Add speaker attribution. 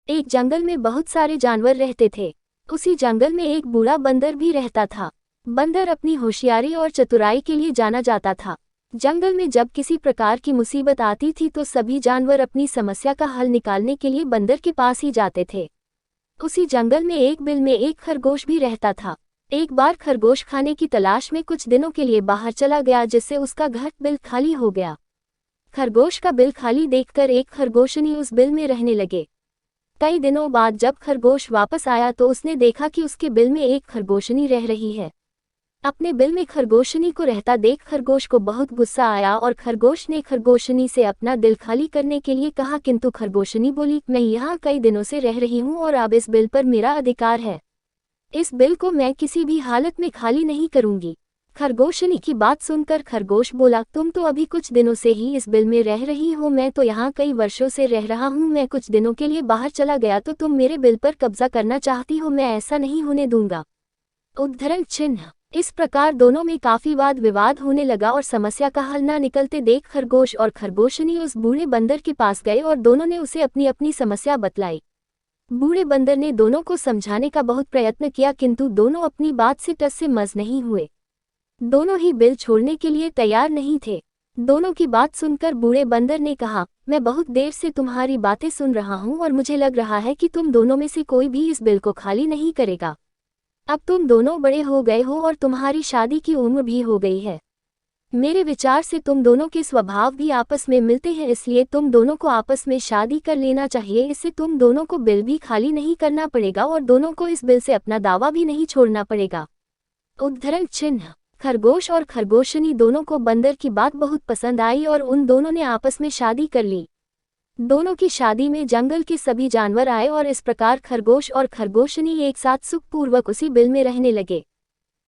Speaker 1: एक जंगल में बहुत सारे जानवर रहते थे। उसी जंगल में एक बूढ़ा बंदर भी रहता था। बंदर अपनी होशियारी और चतुराई के लिए जाना जाता था। जंगल में जब किसी प्रकार की मुसीबत आती थी तो सभी जानवर अपनी समस्या का हल निकालने के लिए बंदर के पास ही जाते थे। उसी जंगल में एक बिल में एक खरगोश भी रहता था। एक बार खरगोश खाने की तलाश में कुछ दिनों के लिए बाहर चला गया, जिससे उसका घर बिल खाली हो गया। खरगोश का बिल खाली देखकर एक खरगोशनी उस बिल में रहने लगे। कई दिनों बाद जब खरगोश वापस आया तो उसने देखा कि उसके बिल में एक खरगोशनी रह रही है। अपने बिल में खरगोशनी को रहता देख खरगोश को बहुत गुस्सा आया और खरगोश ने खरगोशनी से अपना दिल खाली करने के लिए कहा, किंतु खरगोशनी बोली, मैं यहाँ कई दिनों से रह रही हूँ और अब इस बिल पर मेरा अधिकार है। इस बिल को मैं किसी भी हालत में खाली नहीं करूँगी। खरगोशनी की बात सुनकर खरगोश बोला, तुम तो अभी कुछ दिनों से ही इस बिल में रह रही हो, मैं तो यहाँ कई वर्षों से रह रहा हूँ। मैं कुछ दिनों के लिए बाहर चला गया तो तुम मेरे बिल पर कब्जा करना चाहती हो, मैं ऐसा नहीं होने दूंगा। उद्धरण चिन्ह। इस प्रकार दोनों में काफी वाद विवाद होने लगा और समस्या का हल न निकलते देख खरगोश और खरगोशनी उस बूढ़े बंदर के पास गए और दोनों ने उसे अपनी अपनी समस्या बतलाई। बूढ़े बंदर ने दोनों को समझाने का बहुत प्रयत्न किया, किंतु दोनों अपनी बात से टस से मस नहीं हुए। दोनों ही बिल छोड़ने के लिए तैयार नहीं थे। दोनों की बात सुनकर बूढ़े बंदर ने कहा, मैं बहुत देर से तुम्हारी बातें सुन रहा हूँ और मुझे लग रहा है कि तुम दोनों में से कोई भी इस बिल को खाली नहीं करेगा। अब तुम दोनों बड़े हो गए हो और तुम्हारी शादी की उम्र भी हो गई है। मेरे विचार से तुम दोनों के स्वभाव भी आपस में मिलते हैं, इसलिए तुम दोनों को आपस में शादी कर लेना चाहिए। इससे तुम दोनों को बिल भी खाली नहीं करना पड़ेगा और दोनों को इस बिल से अपना दावा भी नहीं छोड़ना पड़ेगा। उद्धरण चिन्ह। खरगोश और खरगोशनी दोनों को बंदर की बात बहुत पसंद आई और उन दोनों ने आपस में शादी कर ली। दोनों की शादी में जंगल के सभी जानवर आए और इस प्रकार खरगोश और खरगोशनी एक साथ सुखपूर्वक उसी बिल में रहने लगे।